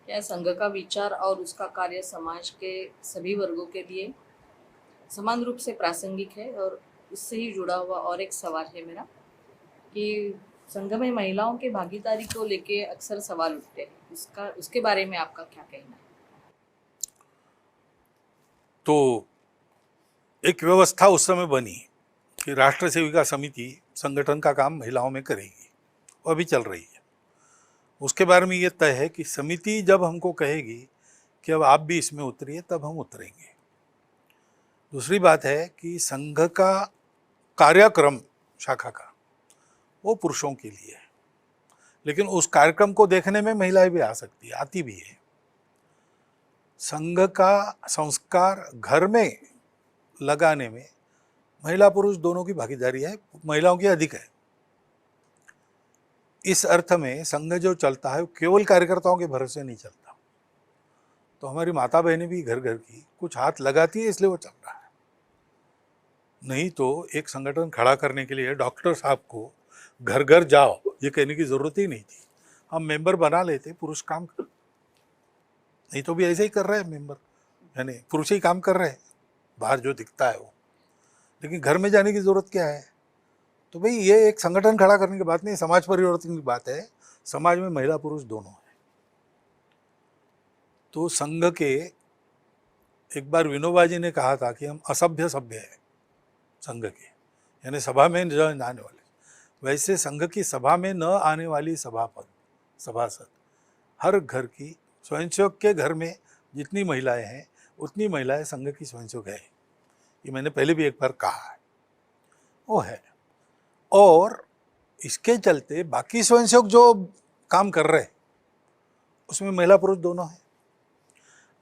क्या संघ का विचार और उसका कार्य समाज के सभी वर्गों के लिए समान रूप से प्रासंगिक है? और उससे ही जुड़ा हुआ और एक सवाल है मेरा कि संघ में महिलाओं की भागीदारी को लेके अक्सर सवाल उठते हैं, उसका उसके बारे में आपका क्या कहना है? तो एक व्यवस्था उस समय बनी कि राष्ट्र सेविका समिति संगठन का काम महिलाओं में करेगी, वो अभी चल रही है। उसके बारे में ये तय है कि समिति जब हमको कहेगी कि अब आप भी इसमें उतरिए, तब हम उतरेंगे। दूसरी बात है कि संघ का कार्यक्रम शाखा का वो पुरुषों के लिए है, लेकिन उस कार्यक्रम को देखने में महिलाएं भी आ सकती है, आती भी है। संघ का संस्कार घर में लगाने में महिला पुरुष दोनों की भागीदारी है, महिलाओं की अधिक है। इस अर्थ में संघ जो चलता है वो केवल कार्यकर्ताओं के भरोसे नहीं चलता। तो हमारी माता बहनें भी घर घर की कुछ हाथ लगाती है, इसलिए वो चल रहा है। नहीं तो एक संगठन खड़ा करने के लिए डॉक्टर साहब को घर घर जाओ ये कहने की जरूरत ही नहीं थी। हम मेंबर बना लेते, पुरुष काम कर, नहीं तो भी ऐसे ही कर रहे हैं मेंबर, यानी पुरुष ही काम कर रहे हैं बाहर जो दिखता है वो। लेकिन घर में जाने की जरूरत क्या है? तो भाई ये एक संगठन खड़ा करने की बात नहीं, समाज परिवर्तन की बात है। समाज में महिला पुरुष दोनों है। तो संघ के एक बार विनोबा जी ने कहा था कि हम असभ्य सभ्य है संघ के, यानी सभा में न आने वाले। वैसे संघ की सभा में न आने वाली सभासद हर घर की, स्वयंसेवक के घर में जितनी महिलाएं हैं उतनी महिलाएं संघ की स्वयंसेवक है। ये मैंने पहले भी एक बार कहा है, वो है। और इसके चलते बाकी स्वयंसेवक जो काम कर रहे हैं उसमें महिला पुरुष दोनों हैं।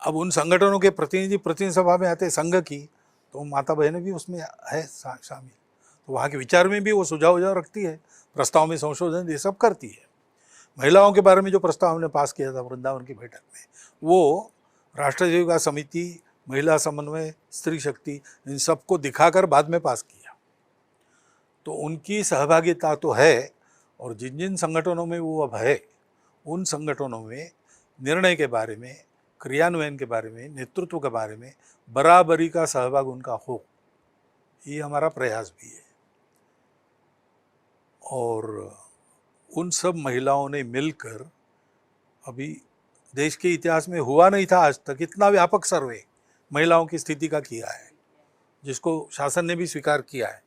अब उन संगठनों के प्रतिनिधि सभा में आते संघ की, तो माता बहनें भी उसमें है शामिल। तो वहाँ के विचार में भी वो सुझाव रखती है, प्रस्ताव में संशोधन ये सब करती है। महिलाओं के बारे में जो प्रस्ताव हमने पास किया था वृंदावन की बैठक में, वो राष्ट्रीय सेविका समिति, महिला समन्वय, स्त्री शक्ति, इन सबको दिखाकर बाद में पास किया। तो उनकी सहभागिता तो है, और जिन जिन संगठनों में वो अब है उन संगठनों में निर्णय के बारे में, क्रियान्वयन के बारे में, नेतृत्व के बारे में बराबरी का सहभाग उनका हो, ये हमारा प्रयास भी है। और उन सब महिलाओं ने मिलकर, अभी देश के इतिहास में हुआ नहीं था आज तक इतना व्यापक सर्वे महिलाओं की स्थिति का किया है, जिसको शासन ने भी स्वीकार किया है।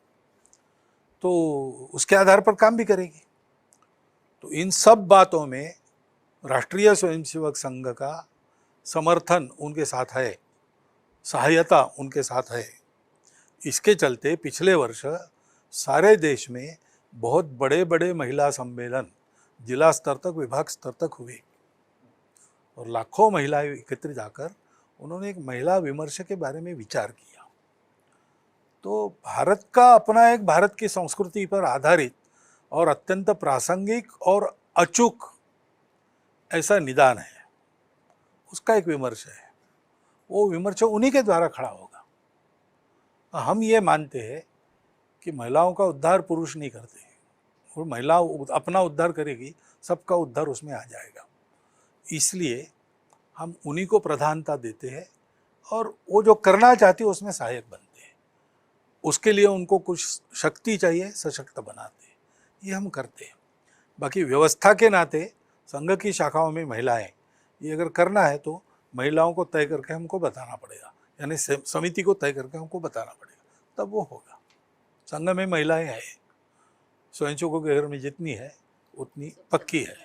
तो उसके आधार पर काम भी करेगी। तो इन सब बातों में राष्ट्रीय स्वयंसेवक संघ का समर्थन उनके साथ है, सहायता उनके साथ है। इसके चलते पिछले वर्ष सारे देश में बहुत बड़े बड़े महिला सम्मेलन जिला स्तर तक, विभाग स्तर तक हुए, और लाखों महिलाएं एकत्रित आकर उन्होंने एक महिला विमर्श के बारे में विचार किया। तो भारत का अपना एक, भारत की संस्कृति पर आधारित और अत्यंत प्रासंगिक और अचूक ऐसा निदान है, उसका एक विमर्श है। वो विमर्श उन्हीं के द्वारा खड़ा होगा। हम ये मानते हैं कि महिलाओं का उद्धार पुरुष नहीं करते, और महिला अपना उद्धार करेगी, सबका उद्धार उसमें आ जाएगा। इसलिए हम उन्हीं को प्रधानता देते हैं, और वो जो करना चाहती है उसमें सहायक बनते हैं। उसके लिए उनको कुछ शक्ति चाहिए, सशक्त बनाते हैं, ये हम करते हैं। बाकी व्यवस्था के नाते संघ की शाखाओं में महिलाएं, ये अगर करना है तो महिलाओं को तय करके हमको बताना पड़ेगा, यानी समिति को तय करके हमको बताना पड़ेगा, तब वो होगा। संघ में महिलाएं हैं, स्वयंसेवकों के घर में जितनी है उतनी पक्की है।